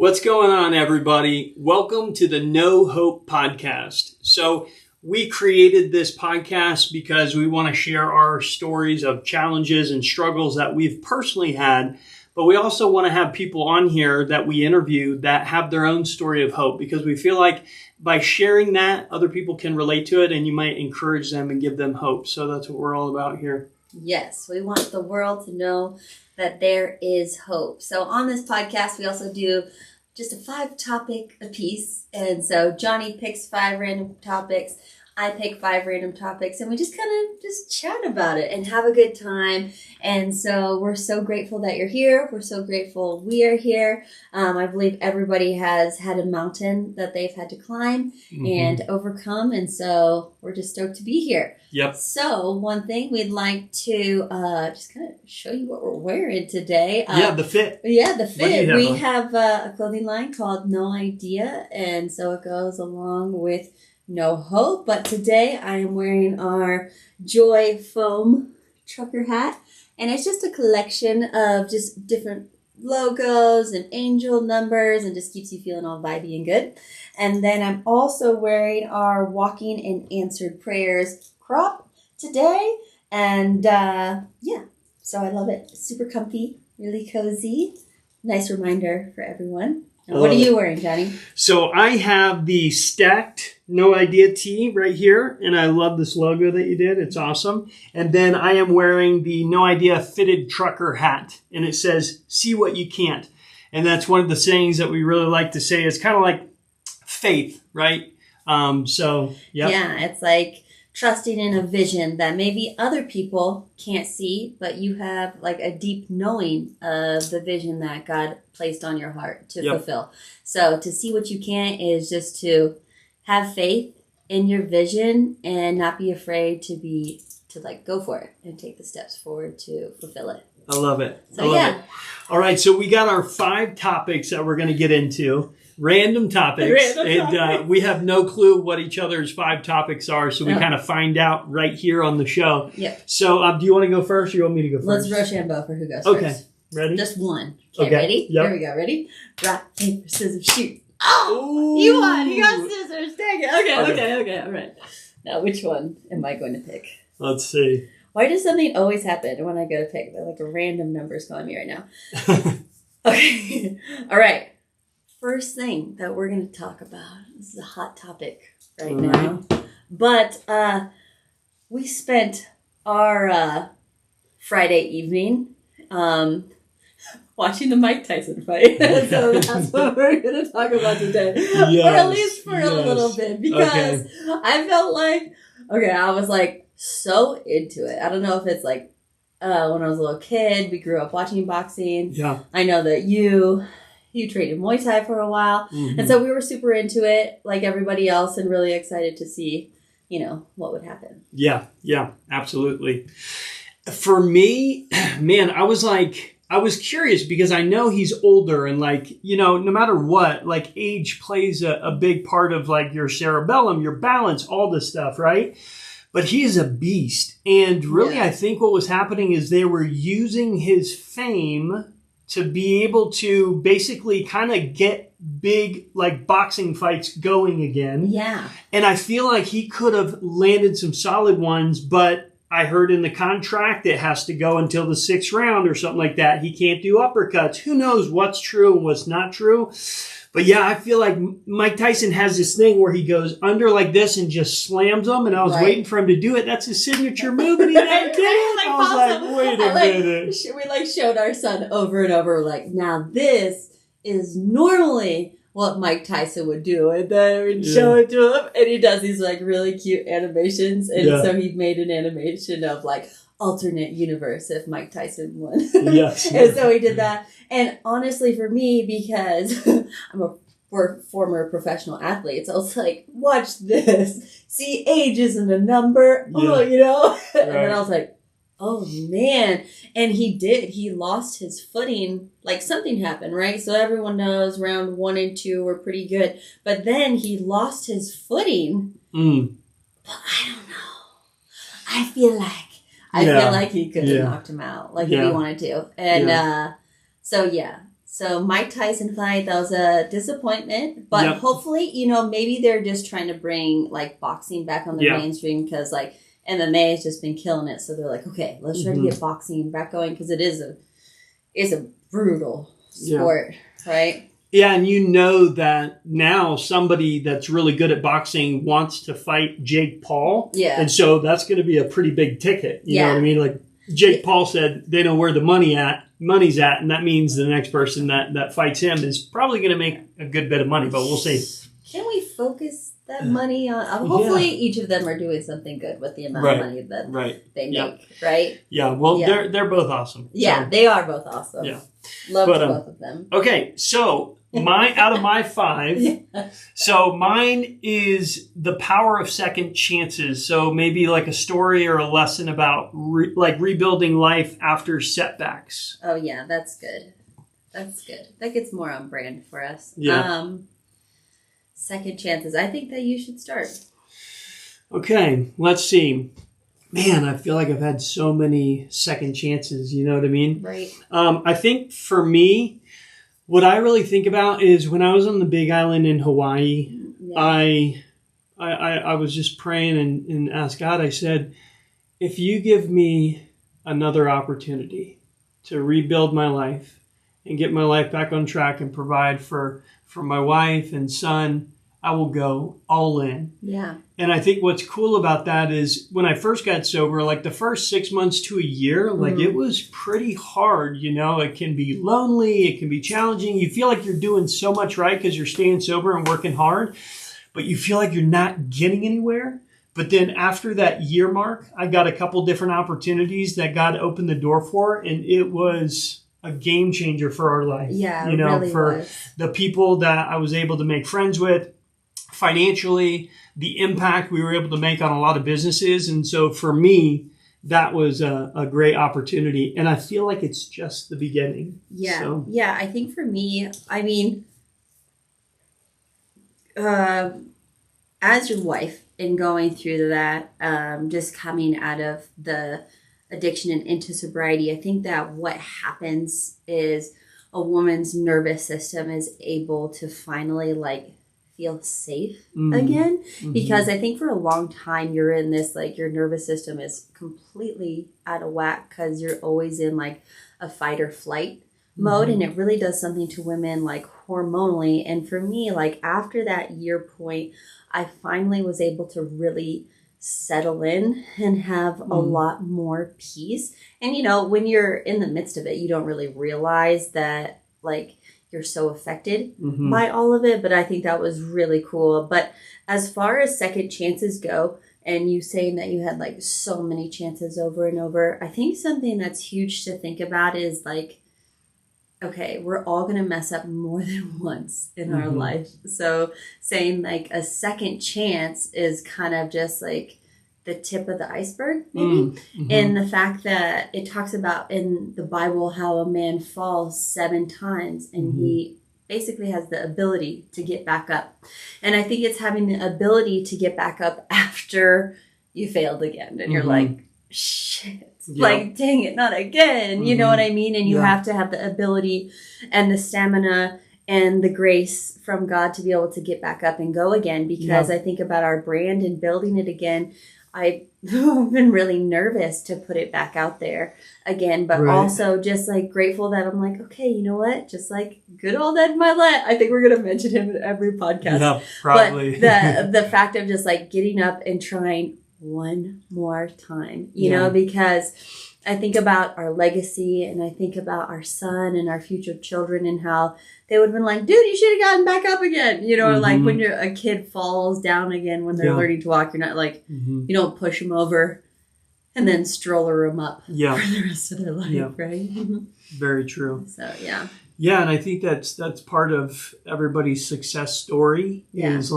What's going on, everybody? Welcome to the No Hope Podcast. So we created this podcast because we want to share our stories of challenges and struggles that we've personally had, but we also want to have people on here that we interview that have their own story of hope, because we feel like by sharing that, other people can relate to it and you might encourage them and give them hope. So that's what we're all about here. Yes, we want the world to know that there is hope. So on this podcast, we also do just a 5-topic a piece. And so Johnny picks 5 random topics. I pick 5 random topics, and we just kind of just chat about it and have a good time. And so we're so grateful that you're here. We're so grateful we are here. I believe everybody has had a mountain that they've had to climb and overcome. And so we're just stoked to be here. Yep. So one thing we'd like to just kind of show you what we're wearing today. The fit. Yeah, the fit. We on? have a clothing line called No Idea. And so it goes along with No Hope, but today I am wearing our Joy foam trucker hat, and it's just a collection of just different logos and angel numbers and just keeps you feeling all vibey and good. And then I'm also wearing our Walking in Answered Prayers crop today, and so I love it. Super comfy, really cozy, nice reminder for everyone. And what are you wearing, Johnny? So I have the stacked No Idea tee right here, and I love this logo that you did. It's awesome. And then I am wearing the No Idea fitted trucker hat, and it says, "See what you can't." And that's one of the sayings that we really like to say. It's kind of like faith, right? Yeah, it's like trusting in a vision that maybe other people can't see, but you have like a deep knowing of the vision that God placed on your heart to fulfill. So to see what you can't is just to have faith in your vision and not be afraid to go for it and take the steps forward to fulfill it. I love it. So I love it. All right, so we got our 5 topics that we're going to get into. Random topics. We have no clue what each other's 5 topics are, so we kind of find out right here on the show. Yeah. So do you want to go first, or you want me to go first? Let's Rochambeau for who goes first. Okay. Ready? Just one. Okay, ready? Yep. Here we go. Ready? Rock, paper, scissors, shoot. Oh! Ooh. You won! You got scissors! Dang it! Okay. All right. Now, which one am I going to pick? Let's see. Why does something always happen when I go to pick? Like a random number's calling me right now. Okay. All right. First thing that we're going to talk about. This is a hot topic right now. But we spent our Friday evening watching the Mike Tyson fight. So that's what we're going to talk about today. Yes, or at least for a little bit. Because I felt like, I was like so into it. I don't know if it's like when I was a little kid, we grew up watching boxing. Yeah. I know that you trained in Muay Thai for a while. Mm-hmm. And so we were super into it like everybody else and really excited to see, what would happen. Yeah, absolutely. For me, man, I was curious because I know he's older and no matter what, age plays a big part of your cerebellum, your balance, all this stuff, right? But he is a beast. And really, I think what was happening is they were using his fame to be able to basically kind of get big, boxing fights going again. Yeah. And I feel like he could have landed some solid ones, but I heard in the contract it has to go until the 6th round or something like that. He can't do uppercuts. Who knows what's true and what's not true? But yeah, I feel like Mike Tyson has this thing where he goes under like this and just slams them. And I was waiting for him to do it. That's his signature move, and he never did it. I was like, wait a minute. We showed our son over and over, now this is normally what Mike Tyson would do. And then we'd show it to him, and he does these really cute animations. And so he made an animation of alternate universe if Mike Tyson won. Yes. And so he did that. And honestly, for me, because I'm a former professional athlete, so it's watch this. See, age isn't a number. Yeah. And then I was like, oh, man. And he did. He lost his footing. Something happened, right? So everyone knows round 1 and 2 were pretty good. But then he lost his footing. But I don't know. I feel like he could have knocked him out if he wanted to. And so So Mike Tyson fight, that was a disappointment, but Yep. hopefully, maybe they're just trying to bring like boxing back on the mainstream because like MMA has just been killing it. So they're like, okay, let's try to get boxing back going because it's a brutal sport, right? Yeah, and you know that now somebody that's really good at boxing wants to fight Jake Paul. Yeah. And so that's going to be a pretty big ticket. You know what I mean? Like Jake Paul said, they know where the money's at, and that means the next person that fights him is probably going to make a good bit of money, but we'll see. Can we focus that money on hopefully each of them are doing something good with the amount of money that they make, right? Yeah, well, they're both awesome. Yeah, they are both awesome. Yeah. Love both of them. Okay, so out of my 5, so mine is the power of second chances. So maybe like a story or a lesson about rebuilding life after setbacks. Oh yeah, that's good. That's good. That gets more on brand for us. Yeah. Second chances. I think that you should start. Okay, let's see. Man, I feel like I've had so many second chances. You know what I mean? Right. I think for me, what I really think about is when I was on the Big Island in Hawaii, I was just praying and asked God, I said, if you give me another opportunity to rebuild my life and get my life back on track and provide for my wife and son, I will go all in. Yeah. And I think what's cool about that is when I first got sober, like the first 6 months to a year, like it was pretty hard. It can be lonely. It can be challenging. You feel like you're doing so much right because you're staying sober and working hard, but you feel like you're not getting anywhere. But then after that year mark, I got a couple different opportunities that God opened the door for, and it was a game changer for our life. Yeah, it really was. The people that I was able to make friends with, financially, the impact we were able to make on a lot of businesses. And so for me, that was a great opportunity. And I feel like it's just the beginning. Yeah. So. Yeah. I think for me, I mean, as your wife and going through that, just coming out of the addiction and into sobriety, I think that what happens is a woman's nervous system is able to finally feel safe again, because I think for a long time you're in this your nervous system is completely out of whack because you're always in a fight or flight mode, and it really does something to women hormonally. And for me, after that year point, I finally was able to really settle in and have a lot more peace. And when you're in the midst of it, you don't really realize that you're so affected by all of it. But I think that was really cool. But as far as second chances go, and you saying that you had so many chances over and over, I think something that's huge to think about is okay, we're all going to mess up more than once in our life. So saying a second chance is kind of just the tip of the iceberg, maybe. And the fact that it talks about in the Bible how a man falls 7 times and he basically has the ability to get back up. And I think it's having the ability to get back up after you failed again. And you're shit, dang it, not again. You know what I mean? And you have to have the ability and the stamina and the grace from God to be able to get back up and go again. Because I think about our brand and building it again. I've been really nervous to put it back out there again, but also just grateful that I'm okay, you know what? Just good old Ed Milet. I think we're going to mention him in every podcast. Yeah, probably. But the fact of just getting up and trying one more time, you know, because I think about our legacy and I think about our son and our future children and how they would have been dude, you should have gotten back up again. When a kid falls down again when they're learning to walk, you're not you don't push them over and then stroller them up for the rest of their life, right? Very true. So, yeah. Yeah, and I think that's part of everybody's success story is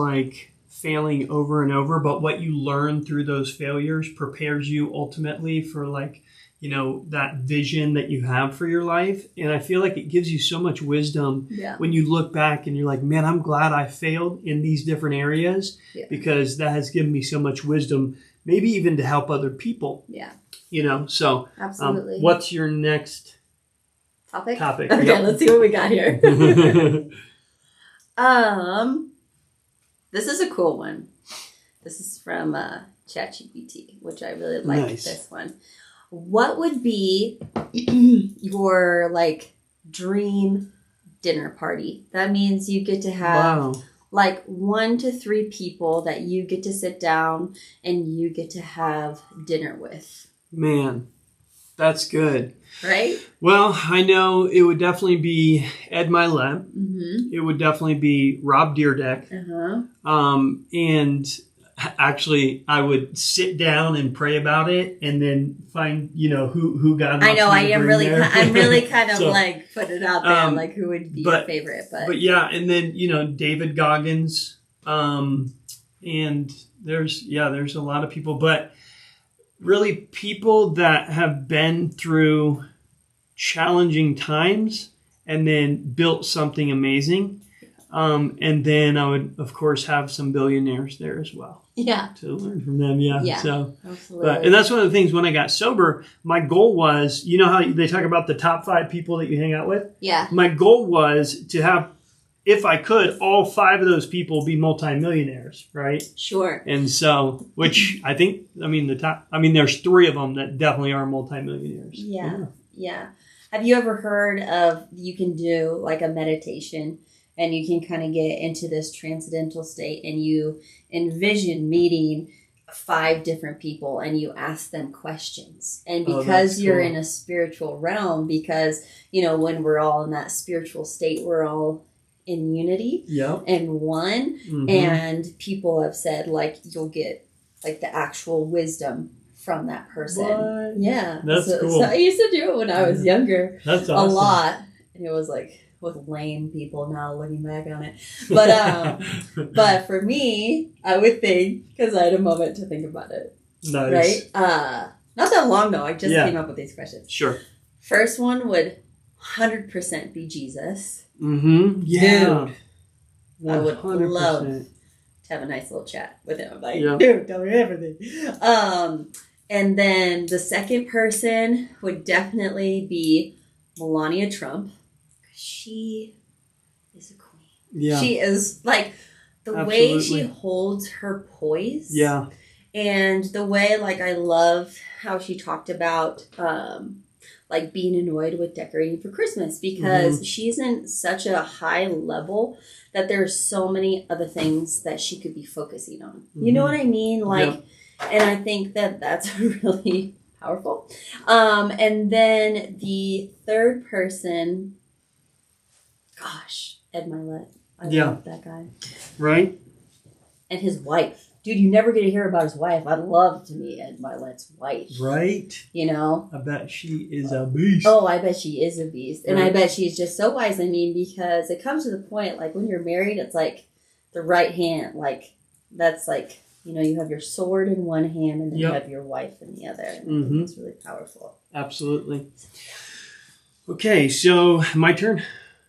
failing over and over, but what you learn through those failures prepares you ultimately for that vision that you have for your life. And I feel like it gives you so much wisdom when you look back and you're man, I'm glad I failed in these different areas because that has given me so much wisdom, maybe even to help other people. Yeah. So absolutely. What's your next Topic? Topic. Okay, Yep. let's see what we got here. This is a cool one. This is from ChatGPT, which I really like this one. What would be your dream dinner party? That means you get to have 1 to 3 people that you get to sit down and you get to have dinner with. Man, that's good. Right? Well, I know it would definitely be Ed Milet. Mm-hmm. It would definitely be Rob Dyrdek. And actually, I would sit down and pray about it, and then find who God wants. I know. I'm really kind of so, put it out there, who would be your favorite. But yeah, and then David Goggins, and there's a lot of people, but really people that have been through challenging times and then built something amazing. And then I would, of course, have some billionaires there as well. Yeah. To learn from them. Yeah. Yeah. So, absolutely. And that's one of the things when I got sober, my goal was, how they talk about the top 5 people that you hang out with? Yeah. My goal was to have, if I could, all 5 of those people be multimillionaires, right? Sure. And so, which I think, there's 3 of them that definitely are multimillionaires. Yeah. Yeah. Have you ever heard of, you can do a meditation and you can kind of get into this transcendental state and you envision meeting 5 different people and you ask them questions. And because you're in a spiritual realm, because, when we're all in that spiritual state, we're all in unity and one. Mm-hmm. And people have said you'll get the actual wisdom from that person. What? Yeah. That's cool. So I used to do it when I was younger. That's awesome. A lot. And it was with lame people now looking back on it. But but for me, I would think, because I had a moment to think about it. Nice. Right? Not that long though. I just came up with these questions. Sure. First one would 100% be Jesus. Mm-hmm. Yeah. Dude, I would love to have a nice little chat with him. Yeah. Dude, tell me everything. And then the second person would definitely be Melania Trump. She is a queen. Yeah. She is the way she holds her poise. Yeah. And the way I love how she talked about being annoyed with decorating for Christmas, because she's in such a high level that there's so many other things that she could be focusing on. You know what I mean? And I think that that's really powerful. And then the third person, gosh, Ed Milet. I love that guy. Right? And his wife. Dude, you never get to hear about his wife. I'd love to meet Ed Milet's wife. Right? I bet she is a beast. Oh, I bet she is a beast. And I bet she's just so wise. Because it comes to the point, when you're married, it's the right hand. That's you have your sword in one hand and then you have your wife in the other. And it's really powerful. Absolutely. Okay, so my turn?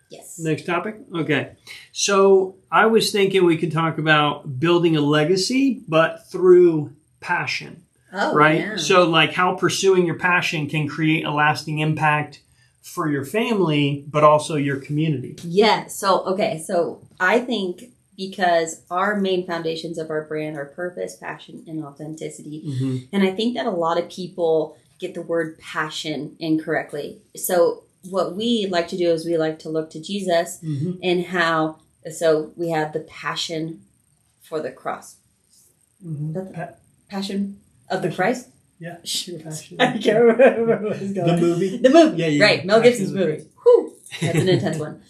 Yes. Next topic? Okay. So I was thinking we could talk about building a legacy, but through passion. Oh, right? Yeah. So how pursuing your passion can create a lasting impact for your family, but also your community. Yeah. So I think because our main foundations of our brand are purpose, passion, and authenticity. Mm-hmm. And I think that a lot of people get the word passion incorrectly. So what we like to do is we like to look to Jesus and how, so we have the passion for the cross. Mm-hmm. Passion of the Christ? Yeah. Passion. I can't remember what was going on. The movie? The movie. Yeah. Right. Mel Gibson's movie. Whew. That's an intense one.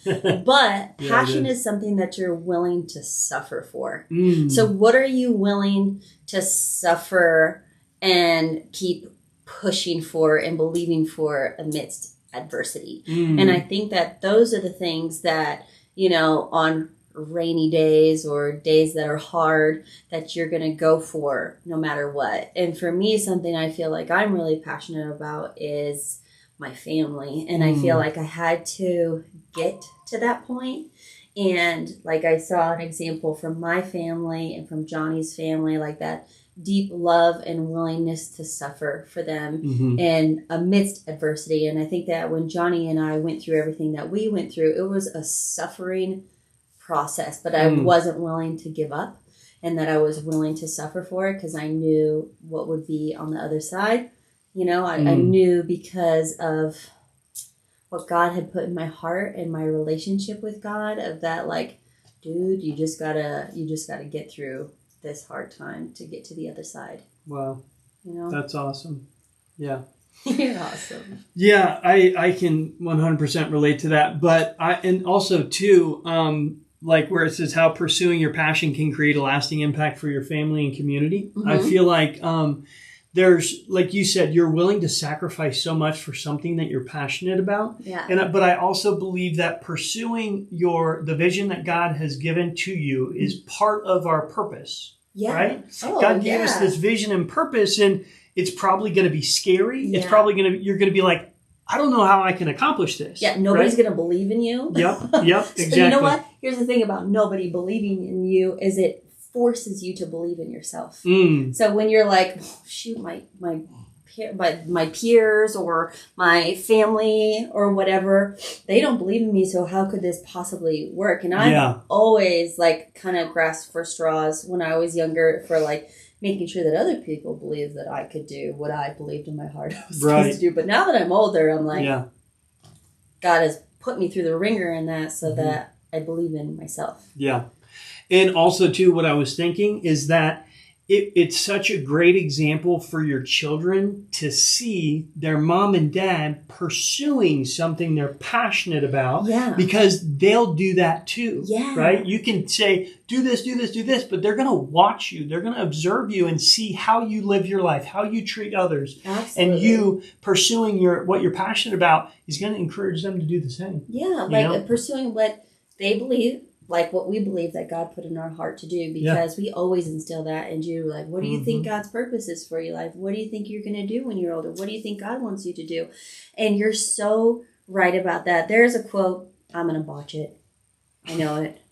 But passion is something that you're willing to suffer for. Mm. So what are you willing to suffer and keep pushing for and believing for amidst adversity? And I think that those are the things that, on rainy days or days that are hard, that you're going to go for no matter what. And for me, something I feel like I'm really passionate about is my family. And I feel like I had to get to that point. And I saw an example from my family and from Johnny's family, that deep love and willingness to suffer for them and amidst adversity. And I think that when Johnny and I went through everything that we went through, it was a suffering process, but I wasn't willing to give up, and that I was willing to suffer for it because I knew what would be on the other side. I knew because of what God had put in my heart and my relationship with God, of that, like, dude, you just gotta get through this hard time to get to the other side. Wow. That's awesome. Yeah. You're awesome. Yeah, I can 100% relate to that. But and also too, like where it says how pursuing your passion can create a lasting impact for your family and community. I feel like there's, like you said, you're willing to sacrifice so much for something that you're passionate about. Yeah. But I also believe that pursuing the vision that God has given to you is part of our purpose. Yeah. Right? Oh, God gave us this vision and purpose, and it's probably going to be scary. Yeah. It's probably you're going to be like, I don't know how I can accomplish this. Yeah, nobody's going to believe in you. Yep, exactly. So you know what? Here's the thing about nobody believing in you is it forces you to believe in yourself. So when you're like, oh, shoot, my peers or my family or whatever, they don't believe in me, so how could this possibly work? And I've always like kind of grasped for straws when I was younger for like making sure that other people believed that I could do what I believed in my heart I was supposed to do. But now that I'm older, I'm like, God has put me through the ringer in that so that I believe in myself. Yeah. And also, too, what I was thinking is that it's such a great example for your children to see their mom and dad pursuing something they're passionate about, because they'll do that too, right? You can say, do this, do this, do this, but they're going to watch you. They're going to observe you and see how you live your life, how you treat others. Absolutely. And you pursuing what you're passionate about is going to encourage them to do the same. Yeah, like pursuing what they believe, like what we believe that God put in our heart to do, because we always instill that in you. Like, what do you think God's purpose is for your life? What do you think you're going to do when you're older? What do you think God wants you to do? And you're so right about that. There's a quote, I'm going to botch it. I know it,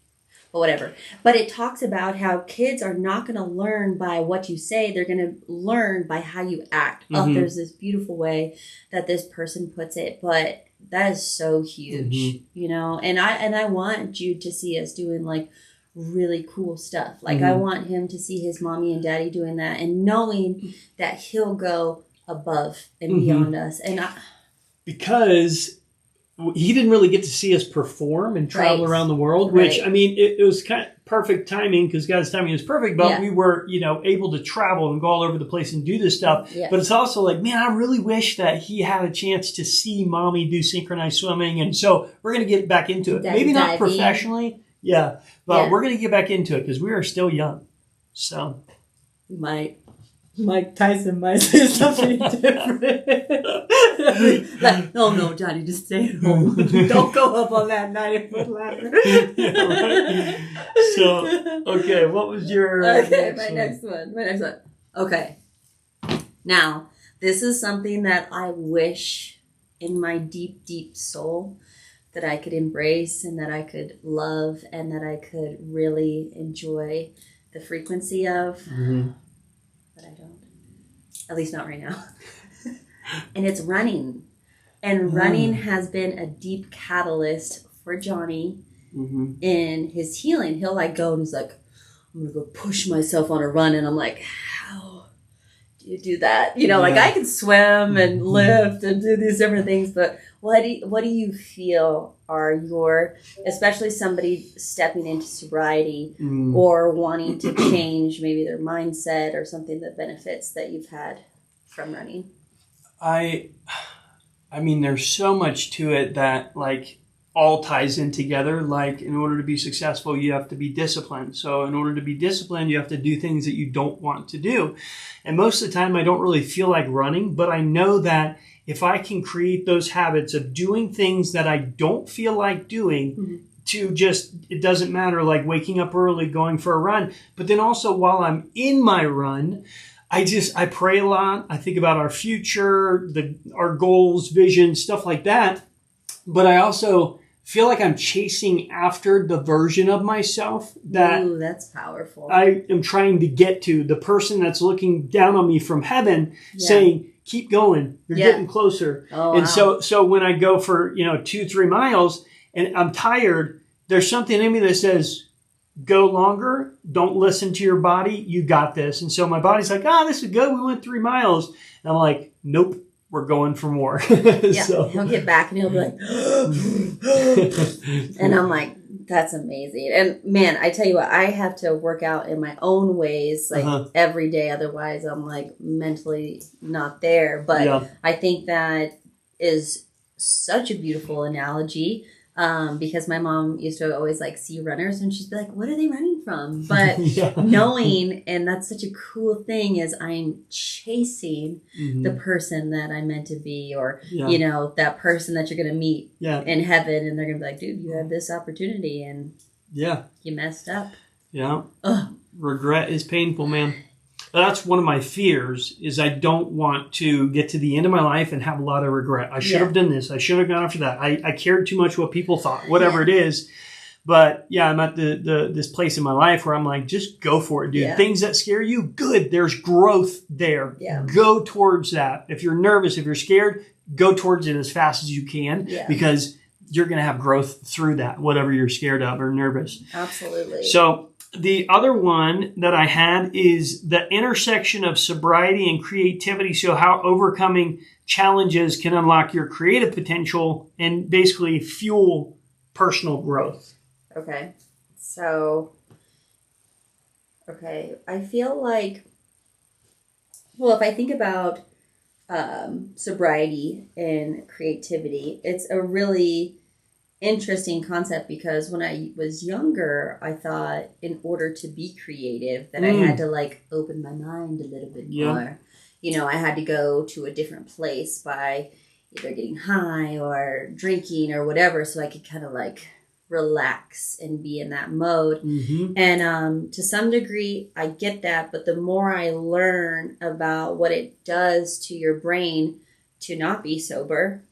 but whatever. But it talks about how kids are not going to learn by what you say. They're going to learn by how you act. There's this beautiful way that this person puts it, but that is so huge, and I want Jude to see us doing like really cool stuff. Like I want him to see his mommy and daddy doing that and knowing that he'll go above and beyond us. And because he didn't really get to see us perform and travel around the world, which, I mean, it was kind of perfect timing because God's timing was perfect, but we were, able to travel and go all over the place and do this stuff. Yeah. But it's also like, man, I really wish that he had a chance to see mommy do synchronized swimming. And so we're going to get back into it. Maybe not professionally. Yeah. But we're going to get back into it because we are still young. So Mike Tyson might say something different. Like, no, Johnny, just stay at home. Don't go up on that 90-foot ladder. So, okay, what was your next one? Okay. Now, this is something that I wish in my deep, deep soul that I could embrace and that I could love and that I could really enjoy the frequency of. But I don't. At least not right now. And it's running. And running has been a deep catalyst for Johnny in his healing. He'll like go and he's like, I'm going to go push myself on a run. And I'm like, how do you do that? Like I can swim and lift and do these different things. But what do you feel are your, especially somebody stepping into sobriety or wanting to change maybe their mindset or something that benefits that you've had from running? I mean, there's so much to it that like all ties in together. Like in order to be successful, you have to be disciplined. So in order to be disciplined, you have to do things that you don't want to do. And most of the time I don't really feel like running, but I know that if I can create those habits of doing things that I don't feel like doing, it doesn't matter, like waking up early, going for a run. But then also while I'm in my run, I pray a lot. I think about our future, our goals, vision, stuff like that. But I also feel like I'm chasing after the version of myself that Ooh, that's powerful. I am trying to get to, the person that's looking down on me from heaven saying, keep going. You're getting closer. Oh, and wow. so when I go for, 2-3 miles and I'm tired, there's something in me that says, go longer. Don't listen to your body. You got this. And so my body's like, this is good. We went 3 miles. And I'm like, nope, we're going for more. So he'll get back and he'll be like, and I'm like, that's amazing. And man, I tell you what, I have to work out in my own ways, like every day. Otherwise, I'm like mentally not there. But I think that is such a beautiful analogy. Because my mom used to always like see runners and she'd be like, what are they running from? But knowing, and that's such a cool thing, is I'm chasing the person that I'm meant to be, or, that person that you're going to meet in heaven. And they're going to be like, dude, you had this opportunity and you messed up. Yeah. Regret is painful, man. That's one of my fears, is I don't want to get to the end of my life and have a lot of regret. I should have done this. I should have gone after that. I cared too much what people thought, whatever it is. But I'm at this place in my life where I'm like, just go for it, dude. Things that scare you, good. There's growth there. Go towards that. If you're nervous, if you're scared, go towards it as fast as you can because you're going to have growth through that, whatever you're scared of or nervous. Absolutely. So the other one that I had is the intersection of sobriety and creativity. So how overcoming challenges can unlock your creative potential and basically fuel personal growth. Okay. So, I feel like, well, if I think about sobriety and creativity, it's a really interesting concept, because when I was younger, I thought in order to be creative that I had to like open my mind a little bit more. I had to go to a different place by either getting high or drinking or whatever, so I could kind of like relax and be in that mode. And to some degree, I get that, but the more I learn about what it does to your brain to not be sober,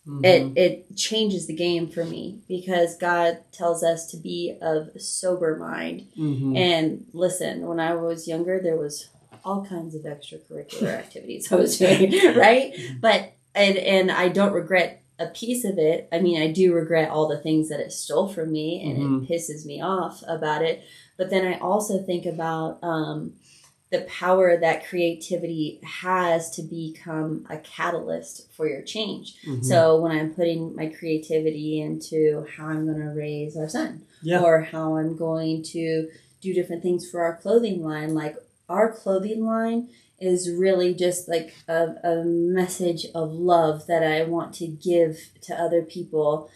it changes the game for me, because God tells us to be of sober mind. And listen, when I was younger, there was all kinds of extracurricular activities I was doing, right? But and I don't regret a piece of it. I mean, I do regret all the things that it stole from me, and it pisses me off about it. But then I also think about the power that creativity has to become a catalyst for your change. So when I'm putting my creativity into how I'm going to raise our son, or how I'm going to do different things for our clothing line, like our clothing line is really just like a message of love that I want to give to other people,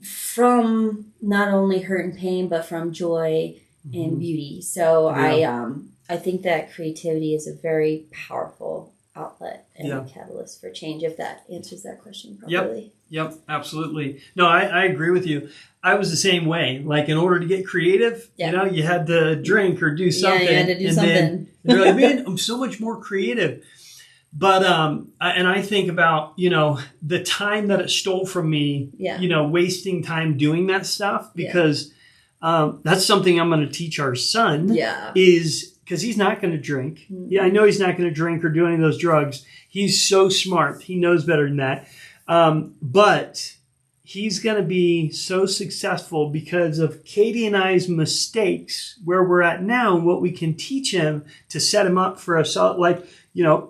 from not only hurt and pain, but from joy and beauty. So I think that creativity is a very powerful outlet and a catalyst for change, if that answers that question properly. Yep, absolutely. No, I agree with you. I was the same way. Like, in order to get creative, you had to drink or do something. Yeah, you had to do something. Then you're like, man, I'm so much more creative. But, and I think about, the time that it stole from me, wasting time doing that stuff, because that's something I'm going to teach our son is, because he's not going to drink. I know he's not going to drink or do any of those drugs. He's so smart. He knows better than that. But he's going to be so successful because of Kaytee and I's mistakes, where we're at now, and what we can teach him to set him up for us. Like,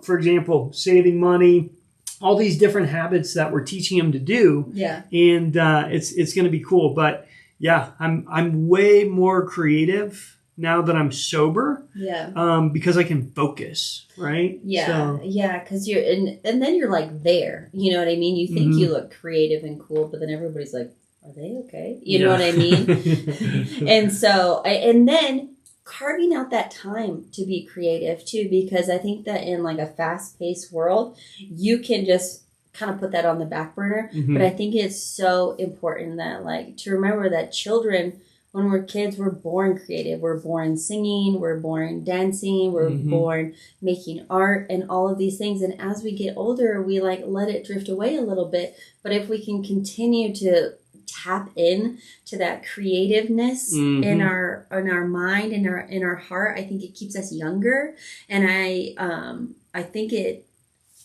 for example, saving money, all these different habits that we're teaching him to do. And it's going to be cool. But I'm way more creative now that I'm sober, because I can focus, right? Because you're, and then you're like there, you know what I mean? You think you look creative and cool, but then everybody's like, are they okay? You know what I mean? And so, and then carving out that time to be creative too, because I think that in like a fast-paced world, you can just kind of put that on the back burner. But I think it's so important that, like, to remember that children when we're kids, we're born creative. We're born singing, we're born dancing, we're born making art and all of these things. And as we get older, we like let it drift away a little bit. But if we can continue to tap in to that creativeness in our mind, in our heart, I think it keeps us younger. And I think it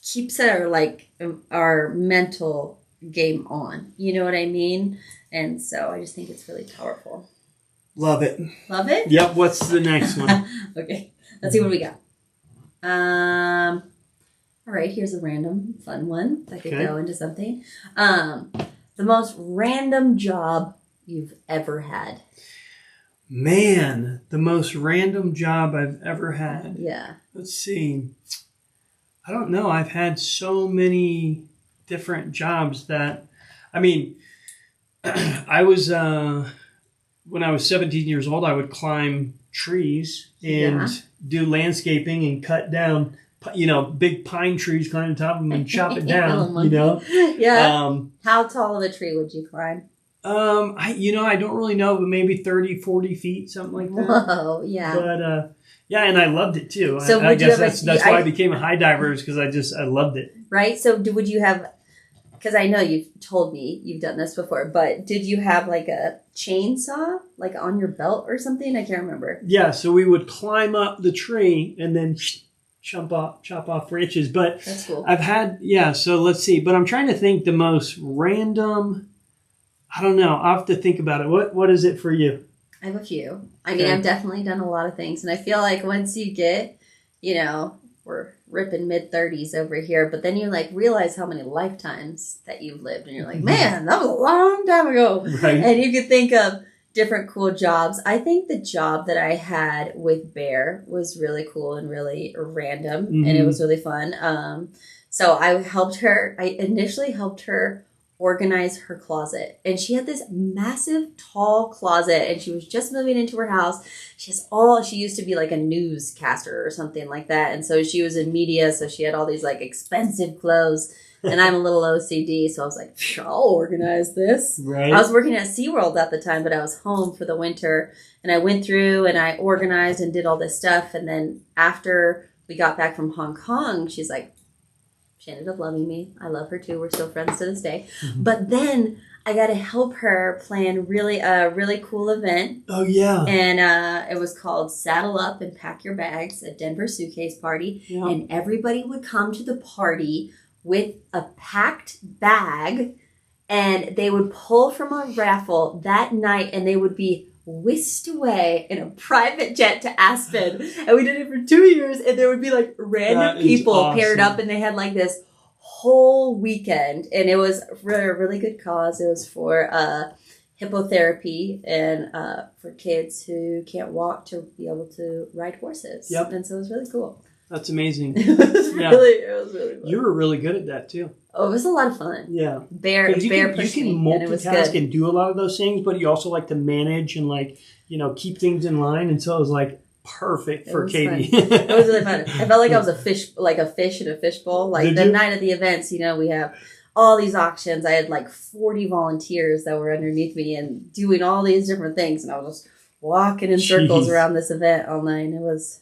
keeps our mental game on. You know what I mean? And so I just think it's really powerful. Love it. Love it? Yep. What's the next one? Okay. Let's see what we got. All right. Here's a random fun one that could go into something. The most random job you've ever had. Man, the most random job I've ever had. Yeah. Let's see. I don't know. I've had so many different jobs that, I mean, I was, when I was 17 years old, I would climb trees and do landscaping and cut down, big pine trees, climb on top of them and chop it down, Yeah. How tall of a tree would you climb? I don't really know, but maybe 30, 40 feet, something like that. Whoa, yeah. But, yeah, and I loved it too. So I guess that's why I became a high diver, is because I loved it. Right. So would you have, because I know you've told me you've done this before, but did you have like a chainsaw like on your belt or something? I can't remember. Yeah. So we would climb up the tree and then chop off branches. But that's cool. I've had, so let's see. But I'm trying to think the most random, I don't know. I'll have to think about it. What is it for you? I have a few. I mean, I've definitely done a lot of things. And I feel like once you get, we're ripping mid-30s over here, but then you like realize how many lifetimes that you've lived. And you're like, man, that was a long time ago. Right. And you could think of different cool jobs. I think the job that I had with Bear was really cool and really random. And it was really fun. So I initially helped her organize her closet, and she had this massive tall closet, and she was just moving into her house. She used to be like a newscaster or something like that, and so she was in media, so she had all these like expensive clothes, and I'm a little OCD, so I was like, I'll organize this. Right. I was working at SeaWorld at the time, but I was home for the winter, and I went through and I organized and did all this stuff, and then after we got back from Hong Kong, she's like, she ended up loving me. I love her too. We're still friends to this day. But then I got to help her plan a really cool event. Oh, yeah. And it was called Saddle Up and Pack Your Bags, a Denver suitcase party. Yeah. And everybody would come to the party with a packed bag, and they would pull from a raffle that night, and they would be whisked away in a private jet to Aspen. And we did it for 2 years, and there would be like random people paired up, and they had like this whole weekend, and it was for a really good cause. It was for hippotherapy and for kids who can't walk to be able to ride horses. Yep. And so it was really cool. That's amazing. It was really fun. You were really good at that too. Oh, it was a lot of fun. Yeah. Bear pushed me, you can multitask and do a lot of those things, but you also like to manage and keep things in line. And so it was like perfect for Kaytee. It was really fun. I felt like I was a fish in a fishbowl. Like the night of the events, we have all these auctions. I had like 40 volunteers that were underneath me and doing all these different things. And I was just walking in circles around this event all night. It was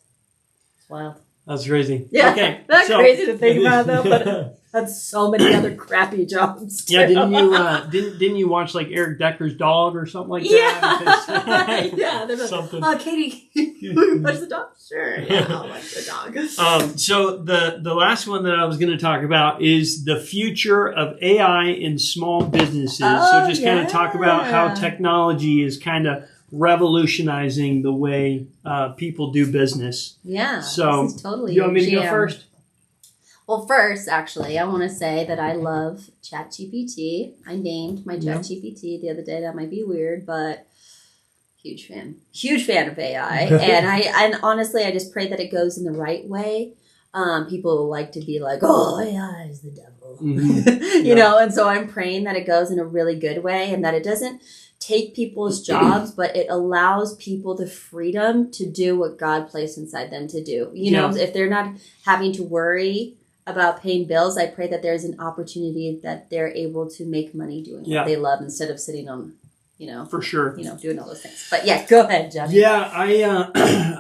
wild. That's crazy. Yeah, okay, that's crazy to think about though, but that's so many other crappy jobs. Too. Yeah, didn't you watch like Eric Decker's Dog or something like that? Yeah. Something. Kaytee, you watch the dog? Sure, yeah, I'll watch the dog. So the last one that I was going to talk about is the future of AI in small businesses. So just kind of talk about how technology is kind of revolutionizing the way people do business. Yeah. So this is totally you want me to go first? Well, first, actually, I want to say that I love ChatGPT. I named my ChatGPT the other day. That might be weird, but huge fan of AI. and honestly, I just pray that it goes in the right way. People like to be like, oh, AI is the devil, and so I'm praying that it goes in a really good way and that it doesn't take people's jobs, but it allows people the freedom to do what God placed inside them to do. If they're not having to worry about paying bills, I pray that there's an opportunity that they're able to make money doing what they love instead of sitting on For sure. Doing all those things. But yeah, go ahead, Johnny. Yeah,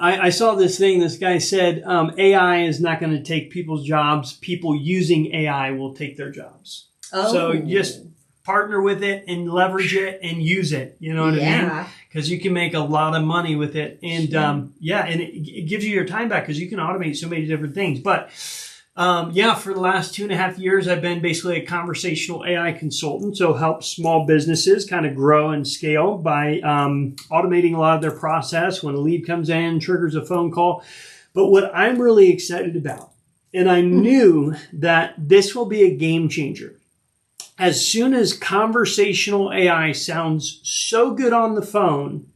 I saw this thing. This guy said AI is not going to take people's jobs. People using AI will take their jobs. Oh. So just partner with it and leverage it and use it. You know what I mean? Because you can make a lot of money with it. And and it gives you your time back because you can automate so many different things. But for the last 2.5 years, I've been basically a conversational AI consultant. So help small businesses kind of grow and scale by automating a lot of their process. When a lead comes in, triggers a phone call. But what I'm really excited about, and I knew that this will be a game changer. As soon as conversational AI sounds so good on the phone,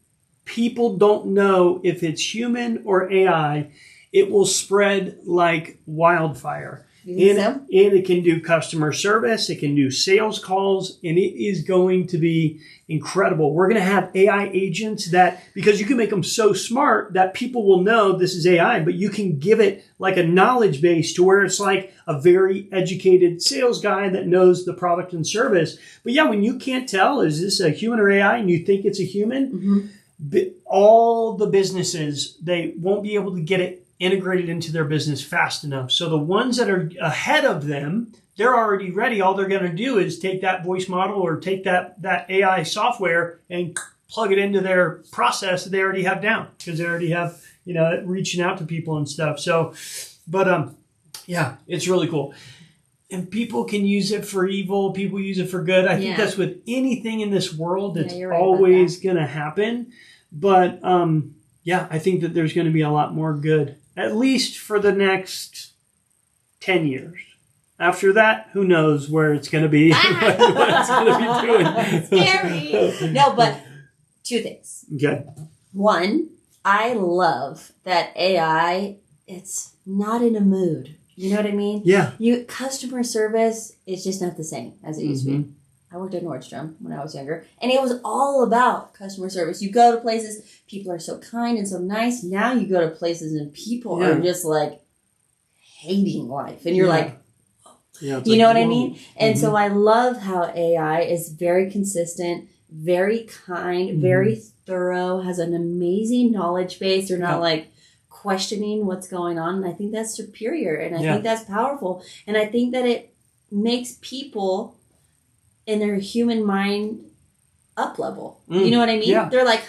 people don't know if it's human or AI. It will spread like wildfire. And it can do customer service. It can do sales calls. And it is going to be incredible. We're going to have AI agents because you can make them so smart that people will know this is AI, but you can give it like a knowledge base to where it's like a very educated sales guy that knows the product and service. But yeah, when you can't tell, is this a human or AI, and you think it's a human, all the businesses, they won't be able to get it integrated into their business fast enough. So the ones that are ahead of them, they're already ready. All they're going to do is take that voice model or take that AI software and plug it into their process that they already have down because they already have, reaching out to people and stuff. So, but it's really cool. And people can use it for evil. People use it for good. I think that's with anything in this world. That's always going to happen. But I think that there's going to be a lot more good, at least for the next 10 years. After that, who knows where it's going to be, what it's going to be doing. Scary. No, but 2 things. Okay. One, I love that AI, it's not in a mood. You know what I mean? Yeah. Customer service is just not the same as it used to be. I worked at Nordstrom when I was younger, and it was all about customer service. You go to places, people are so kind and so nice. Now you go to places and people are just like hating life. And you're like, you know what I mean? And so I love how AI is very consistent, very kind, very thorough, has an amazing knowledge base. They're not like questioning what's going on. And I think that's superior. And I think that's powerful. And I think that it makes people in their human mind up level. You know what I mean? Yeah. They're like,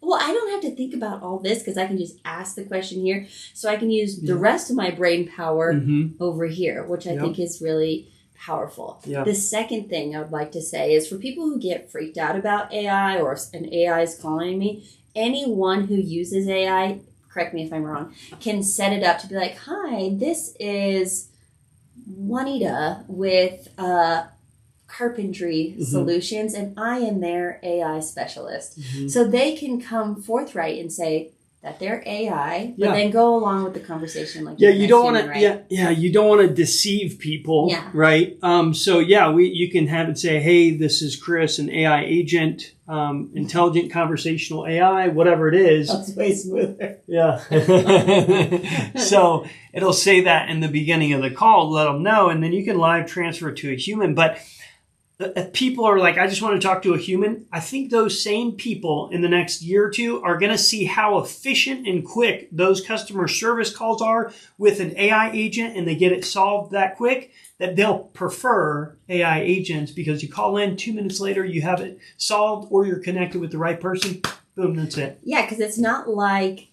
well, I don't have to think about all this because I can just ask the question here. So I can use the rest of my brain power over here, which I think is really powerful. Yeah. The second thing I would like to say is for people who get freaked out about AI or an AI is calling me, anyone who uses AI, correct me if I'm wrong, can set it up to be like, hi, this is Juanita with carpentry solutions, and I am their AI specialist. So they can come forthright and say that they're AI, but then go along with the conversation like you don't want to you don't want to deceive people, right? So you can have it say, hey, this is Chris, an AI agent, intelligent conversational AI, whatever it is. That's way smoother. Yeah. So it'll say that in the beginning of the call, let them know, and then you can live transfer it to a human. But if people are like, I just want to talk to a human, I think those same people in the next year or two are going to see how efficient and quick those customer service calls are with an AI agent, and they get it solved that quick that they'll prefer AI agents because you call in 2 minutes later, you have it solved, or you're connected with the right person. Boom, that's it. Yeah, because it's not like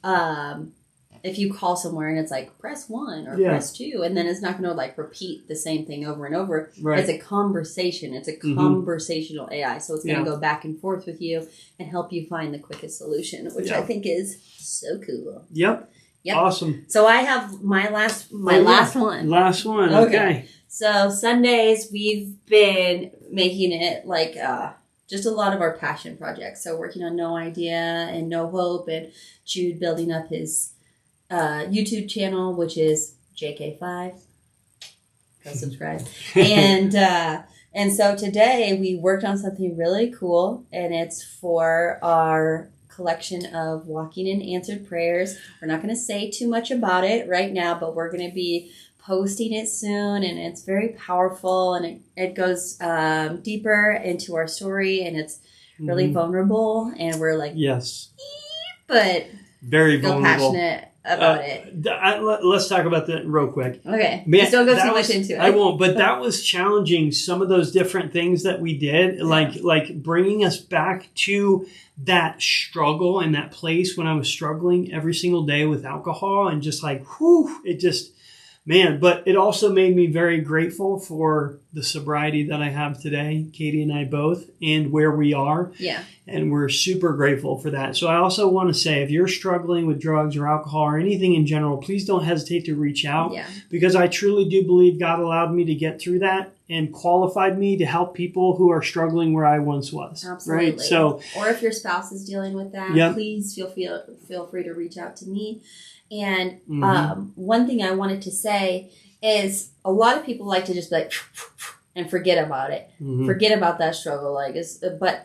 if you call somewhere and it's like press 1 or press 2, and then it's not going to like repeat the same thing over and over. Right. It's a conversation. It's a conversational AI. So it's going to go back and forth with you and help you find the quickest solution, which I think is so cool. Yep. Awesome. So I have my last one. Last one. Okay. So Sundays we've been making it like just a lot of our passion projects. So working on No Idea and No Hope, and Jude building up his YouTube channel, which is JK5. Go subscribe. And so today we worked on something really cool, and it's for our collection of walking in answered prayers. We're not going to say too much about it right now, but we're going to be posting it soon, and it's very powerful, and it goes deeper into our story, and it's really vulnerable, and we're like, yes, but very feel vulnerable. passionate about it. Let's talk about that real quick. Okay, Man, just don't go too much into it. I won't, but that was challenging. Some of those different things that we did, like bringing us back to that struggle and that place when I was struggling every single day with alcohol, and just like, whew, it just, man. But it also made me very grateful for the sobriety that I have today, Kaytee and I both, and where we are. Yeah. And we're super grateful for that. So I also want to say, if you're struggling with drugs or alcohol or anything in general, please don't hesitate to reach out. Yeah. Because I truly do believe God allowed me to get through that and qualified me to help people who are struggling where I once was. Absolutely. Right? So, or if your spouse is dealing with that, please feel free to reach out to me. And one thing I wanted to say is, a lot of people like to just be like and forget about it, forget about that struggle. But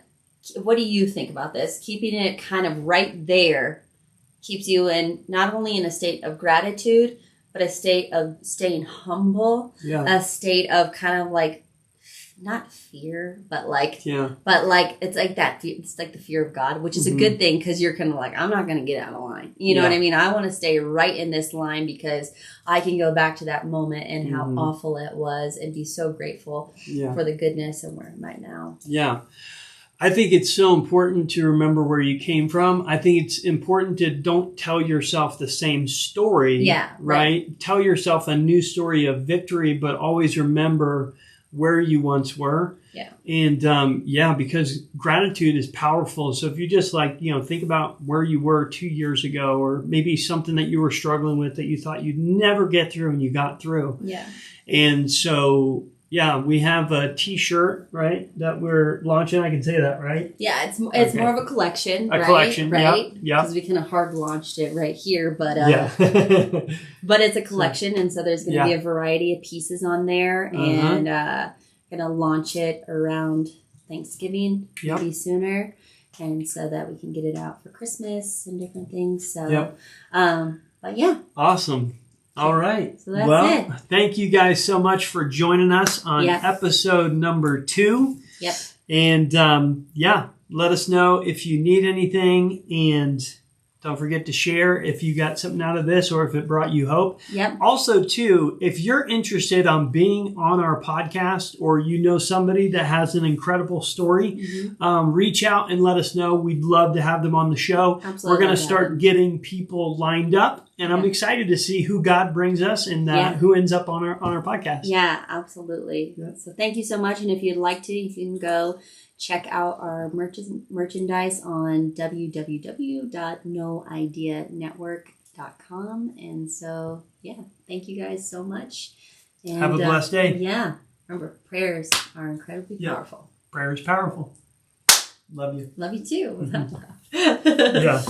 what do you think about this? Keeping it kind of right there keeps you in not only in a state of gratitude, but a state of staying humble, a state of kind of like, not fear, but it's like that. It's like the fear of God, which is a good thing, because you're kind of like, I'm not going to get out of line. You know what I mean? I want to stay right in this line, because I can go back to that moment and how awful it was, and be so grateful for the goodness and where I'm at now. Yeah. I think it's so important to remember where you came from. I think it's important to don't tell yourself the same story. Yeah. Right? Tell yourself a new story of victory, but always remember where you once were. Yeah. And because gratitude is powerful. So if you just think about where you were 2 years ago, or maybe something that you were struggling with that you thought you'd never get through and you got through. Yeah. And so, we have a t-shirt, right, that we're launching. I can say that, right? Yeah, it's more of a collection. A collection, right? Yeah. Because we kind of hard launched it right here, but but it's a collection, and so there's going to be a variety of pieces on there, and going to launch it around Thanksgiving, maybe sooner, and so that we can get it out for Christmas and different things. So, but yeah, awesome. All right. So that's it. Thank you guys so much for joining us on episode number 2. Yep. And let us know if you need anything, and don't forget to share if you got something out of this or if it brought you hope. Yep. Also, too, if you're interested on being on our podcast, or you know somebody that has an incredible story, reach out and let us know. We'd love to have them on the show. Absolutely. We're going to start getting people lined up, and I'm excited to see who God brings us and who ends up on our podcast. Yeah, absolutely. Yeah. So thank you so much. And if you'd like to, you can go check out our merchandise on www.noideanetwork.com. And so, thank you guys so much. And, have a blessed day. Yeah. Remember, prayers are incredibly powerful. Prayer is powerful. Love you. Love you too. Yeah.